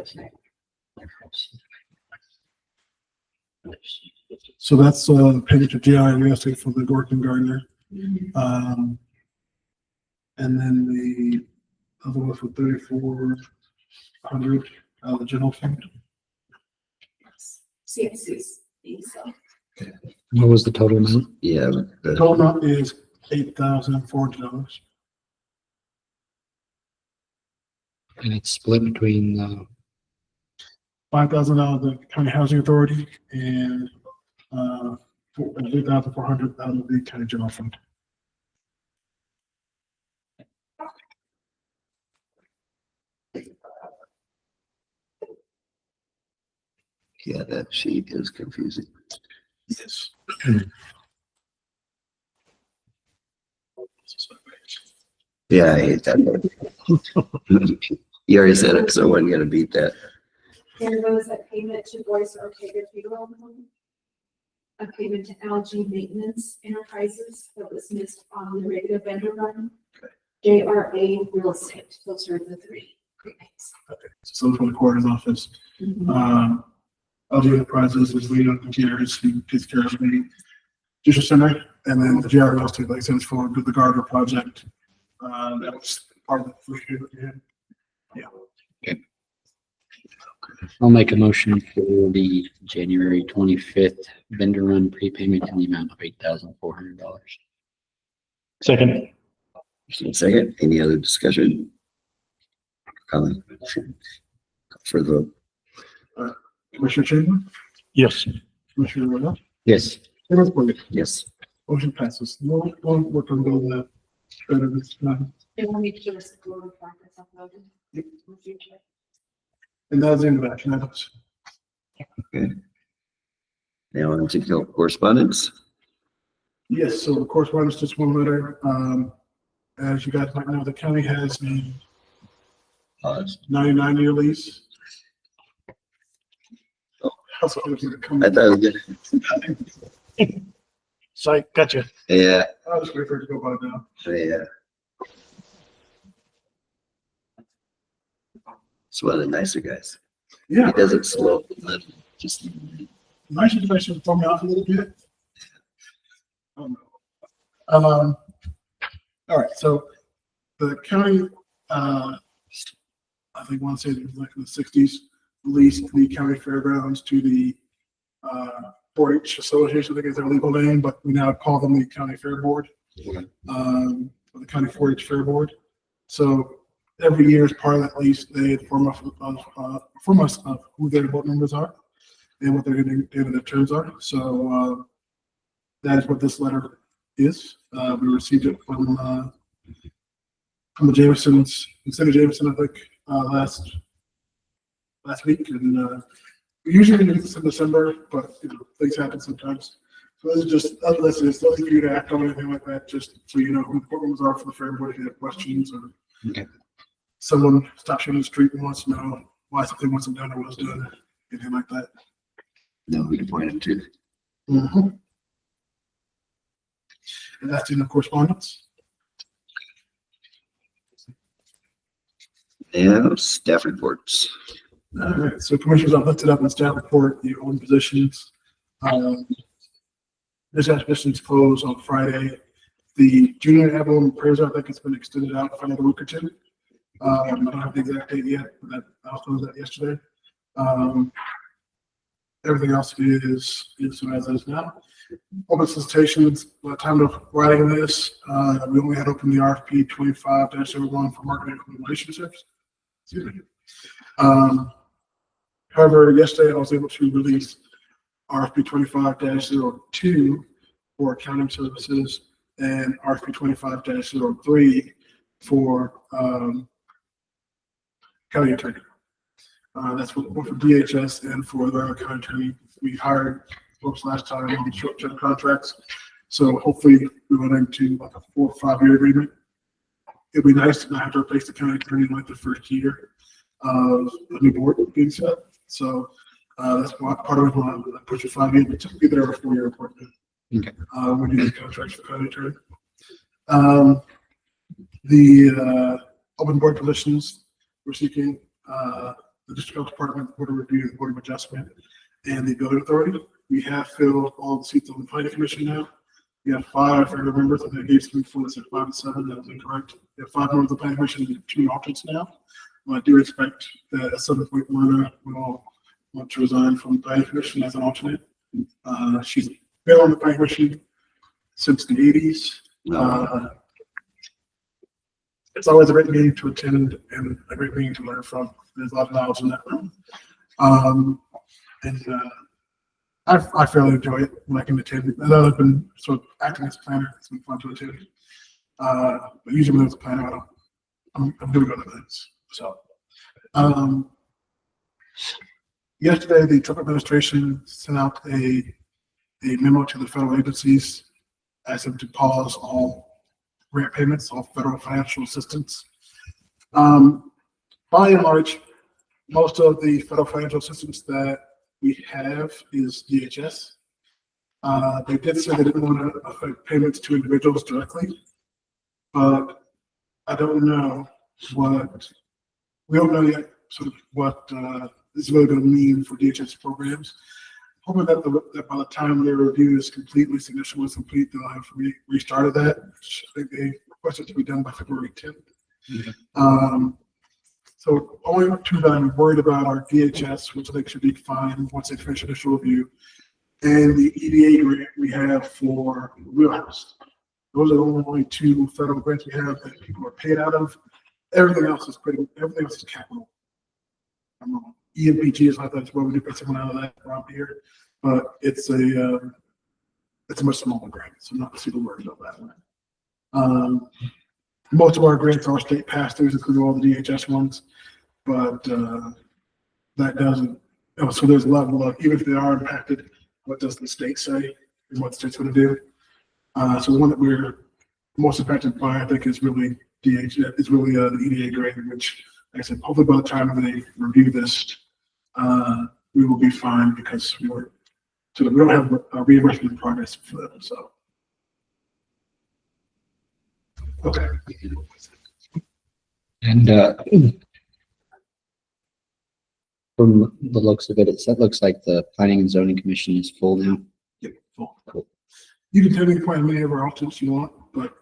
So that's payment to GI real estate for the Gorkin Gardner. And then the other one for 3,400 out of the general fund. CSC's, so. What was the total amount? Yeah. The total amount is $8,400. And it's split between, 5,000 out of the county housing authority and 3,400 out of the county general fund. Yeah, that sheet is confusing. Yes. Yeah, I hate that one. You already said it, so I wasn't gonna beat that. There was a payment to Voice Ortega Funeral Home. A payment to LG Maintenance Enterprises that was missed on the regular vendor run. JRA Real Estate, those are the three prepays. So from the coroner's office, LG Enterprises is leading on computers, he takes care of the judicial center, and then the GR real estate license for the Gardner project. That was part of the first year that we had. I'll make a motion for the January 25th vendor run prepayment in the amount of $8,400. Second. Second, any other discussion? Comment? For the, Commissioner Chamberlain, Yes. Commissioner Royal, Yes. Chairman Boyd, yes, motion passes. No, we're gonna go that better this time. They will need to give us a global progress uploaded in the future. And that's the end of action items. now on to correspondence. Yes, so the correspondence, just one letter. As you guys might know, the county has a 99-year lease. How's it looking to come? I thought it was good. Psych, gotcha. Yeah, I'll just wait for it to go by now. yeah. It's one of the nicer guys. Yeah, He doesn't slow, just, my situation throw me off a little bit. All right, so the county, I think one say it was like in the 60s, leased the county fairgrounds to the 4-H Association, I think is their legal name, but we now call them the County Fair Board, or the County 4-H Fair Board. So every year as part of that lease, they inform us of who their board members are and what their their terms are. So that is what this letter is. We received it from the Jamesons, Senator Jameson, I think, last week, and we usually do this in December, but you know, things happen sometimes. So this is just, it's nothing for you to act on or anything like that, just so you know who the board members are for the fair board if you have questions, or Okay. someone stops you in the street and wants to know why something wasn't done or was done, anything like that. no, we can point him to. And that's in the correspondence. Now, staff reports. All right, so commissioners, I've lifted up in staff report the open positions. This positions closed on Friday. The junior Evelyn appraiser, I think it's been extended out for another week or two. I don't have the exact date yet, but that I was told that yesterday. Everything else is as is now. Open solicitations, by the time of writing this, we only had opened the RFP 25-01 for marketing relationships. Excuse me. However, yesterday I was able to release RFP 25-02 for accounting services and RFP 25-03 for, county attorney. That's for both for DHS and for the county attorney. We hired folks last time on short-term contracts. So hopefully we went into like a 4 or 5 year agreement. It'd be nice to not have to replace the county attorney in like the first year of the new board being set. So that's part of it. When I push it 5 years, but typically they're a 4 year appointment. Okay. We do these contracts for county attorney. The open board positions we're seeking, the district health department, board of review, board of adjustment, and the building authority. We have filled all the seats on the planning commission now. We have 5 regular members. I think I gave some before, it's at 5 and 7. That was incorrect. We have 5 members of the planning commission and 2 alternates now. I do expect that at some point Lana will want to resign from the planning commission as an alternate. She's been on the planning commission since the 80s. It's always a great meeting to attend and a great meeting to learn from. There's a lot of knowledge in that room. I fairly enjoy it when I can attend. I know I've been sort of acting as a planner. It's been fun to attend. But usually when I was a planner, I'm doing other things. So, yesterday the Trump administration sent out a memo to the federal agencies asking them to pause all grant payments, all federal financial assistance. By and large, most of the federal financial assistance that we have is DHS. They did say they didn't want to affect payments to individuals directly, but I don't know we don't know yet sort of what this is really going to mean for DHS programs. Hoping that by the time their review is complete, at least the initial was complete, they'll have restarted that. Which I think they requested to be done by February 10th. So only 2 that I'm worried about are DHS, which I think should be fine once they finish initial review, and the EDA grant we have for Wheelhouse. Those are the only 2 federal grants we have that people are paid out of. Everything else is capital. EMPG is like that as well. We do pay someone out of that around here, but it's a much smaller grant, so I'm not super worried about that one. Most of our grants are state pass-throughs, including all the DHS ones, but that doesn't. So there's a level of, even if they are impacted, what does the state say and what the state's going to do? So the one that we're most impacted by, I think, is really DHS. It's really the EDA grant, which, like I said, hopefully by the time they review this, we will be fine because we don't have a reimbursement in progress for them. So, okay. And from the looks of it, that looks like the planning and zoning commission is full now. Yep, full. Cool. You can technically appoint as many of our alternates you want, but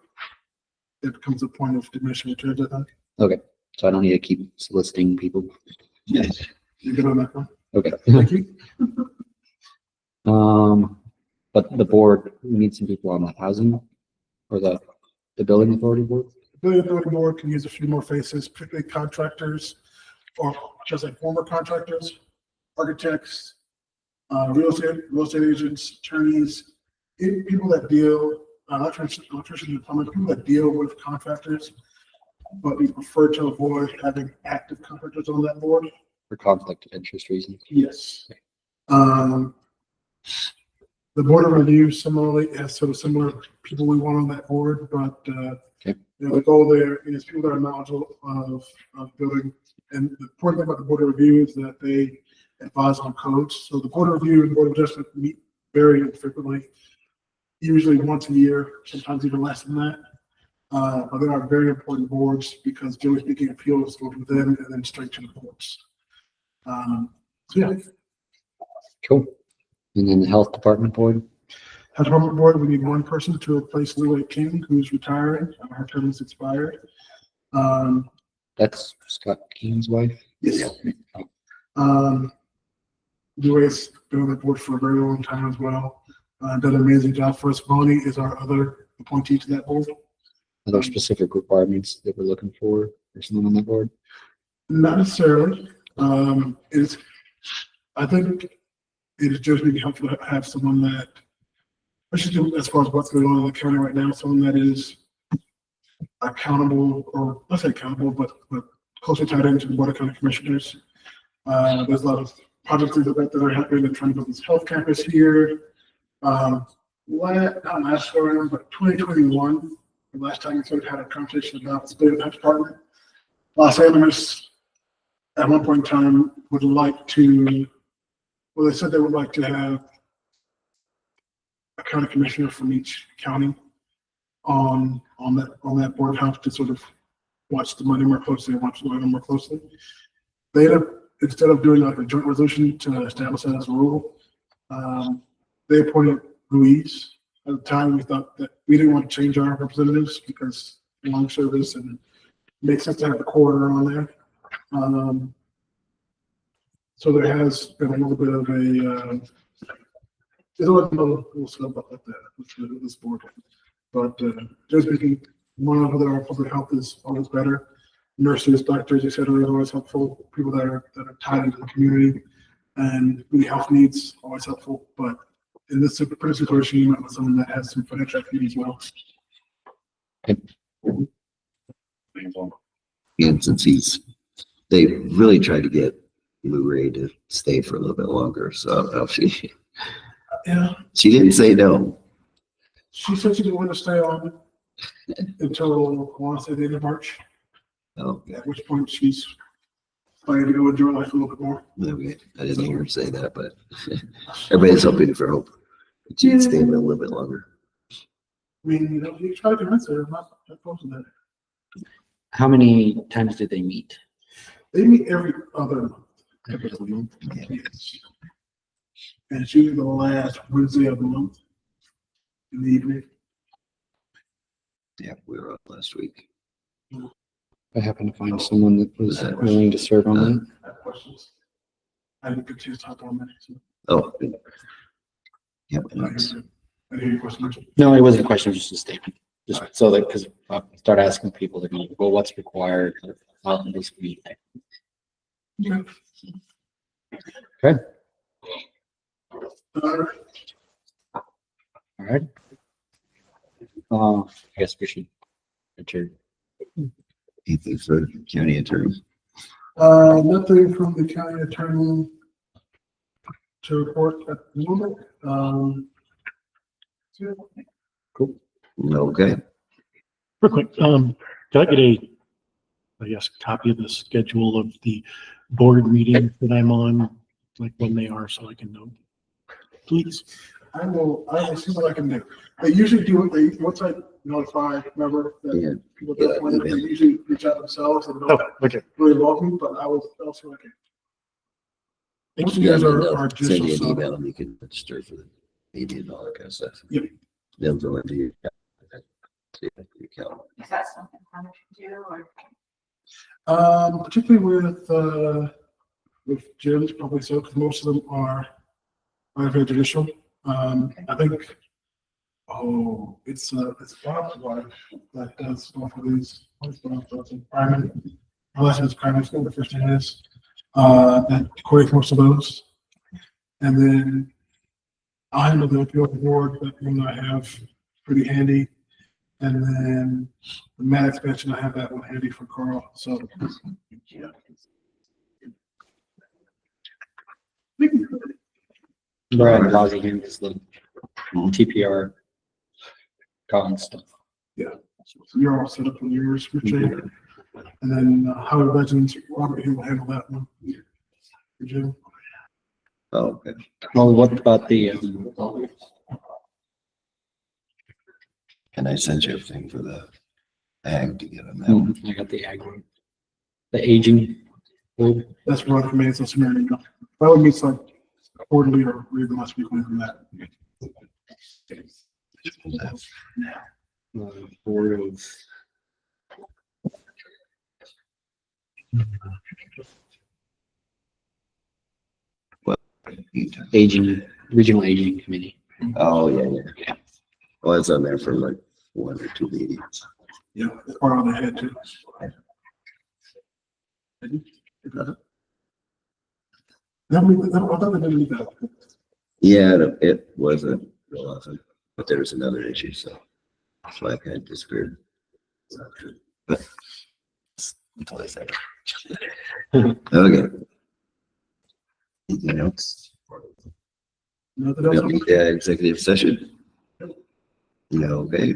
it becomes a point of diminishing returns, I think. Okay, so I don't need to keep soliciting people. Yes. You're good on that one? Okay. Thank you. But the board, we need some people on the housing or the building authority board. The building authority board can use a few more faces, particularly contractors, or just like former contractors, architects, real estate agents, attorneys, people that deal, electricians and plumbers, people that deal with contractors, but we prefer to avoid having active contractors on that board. For conflict of interest reasons. Yes. The board of review similarly has sort of similar people we want on that board, but Okay. the goal there is people that are knowledgeable of building. And the important thing about the board of review is that they advise on codes. So the board of review and the board of adjustment meet very infrequently, usually once a year, sometimes even less than that. But they are very important boards because generally speaking, appeals go to them and then straight to the courts. So yeah. Cool. And then the health department board. Health department board, we need 1 person to replace Leeway King, who's retiring. Her term is expired. That's Scott Keene's wife. Yes. Leeway's been on the board for a very long time as well. Done an amazing job for us. Bonnie is our other appointee to that board. Are there specific requirements that we're looking for someone on that board? Not necessarily. I think it is just really helpful to have someone that especially as far as what's going on in the county right now, someone that is accountable, or not say accountable, but closely tied into the Board of County Commissioners. There's a lot of projects that are happening. They're trying to build this health campus here. Not last go around, but 2021, the last time we sort of had a conversation about splitting the health department. Los Angeles, at one point in time, would like to, well, they said they would like to have a county commissioner from each county on that board of health to sort of watch the money more closely and watch the money more closely. They ended up, instead of doing like a joint resolution to establish that as a rule, they appointed Louise. At the time, we thought that we didn't want to change our representatives because long service and it makes sense to have the coroner on there. So there has been a little bit of a, there's always been a little stuff about that with this board. But just speaking, one of that our public health is always better. Nurses, doctors, et cetera, are always helpful. People that are tied into the community and really health needs, always helpful. But in this particular situation, you might want someone that has some financial activity as well. And since they really tried to get Lou Ray to stay for a little bit longer, so she didn't say no. She said she didn't want to stay on until, I want to say the end of March, Oh, at which point she's planning to go enjoy life a little bit more. okay. I didn't hear her say that, but everybody's hoping for hope. She'd stay a little bit longer. I mean, you try to convince her, I'm not opposed to that. How many times did they meet? They meet every other month. Every other month? Yes. And it's usually the last Wednesday of the month in the evening. Yeah, we were up last week. I happened to find someone that was willing to serve on that. I have questions. I didn't get to talk on that. So Oh. Yeah. I didn't hear your question. Richard. No, it wasn't a question, it was just a statement. Just so that, because I start asking people, they're going, well, what's required? I'll just read that. Okay. All right. I guess we should adjourn. Anything for the county attorney? Nothing from the county attorney to report at the moment. Cool. Okay. Real quick, can I get I guess, copy of the schedule of the board meetings that I'm on, like when they are, so I can know? Please. I will see what I can do. They usually do it, once I notify, remember, Yeah. that people don't want it, they usually reach out themselves and don't Okay. really involve me, but I will see what I can. Most of you guys are just. Send you an email and you can register for the meeting and all that kind of stuff. Yep. They'll go into your account. Is that something Hunter can do or? Particularly with gyms, probably so, because most of them are very traditional. I think, it's Bob's wife that does both of these. Prime, my last name is Prime, the first name is, that coordinates most of those. And then I handle the opioid board, that one I have pretty handy. And then the mat expansion, I have that one handy for Carl, so. Yeah. Brad logging in is the TPR con stuff. Yeah, so you're all set up on yours, Richard. And then Howard Legends, Robert, he will handle that one. For Jim. Oh, okay. Well, what about the, And I sent you everything for the ag to get on that one. I got the ag one. The aging. board. That's Ron from Mansell Samaritan. That would meet like quarterly or even last week from that. Board of. Aging, Regional Aging Committee. Oh, yeah. Well, it's on there for like 1 or 2 meetings. Yeah, it's part on the head too. I thought they didn't leave that. Yeah, it wasn't real often. But there was another issue, so that's why I kind of disappeared. But until I said it. Okay. Anything else? Nothing We else? don't need the executive session? No, okay.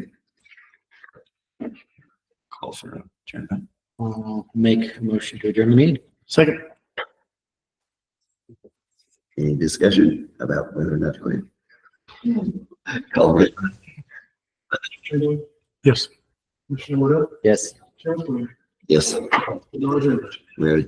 Call for adjournment. I'll make a motion to adjourn the meeting. Second. Any discussion about whether or not to quit? Call it. Yes. Commissioner Wood, Yes. Chancellor, Yes, Large. we're.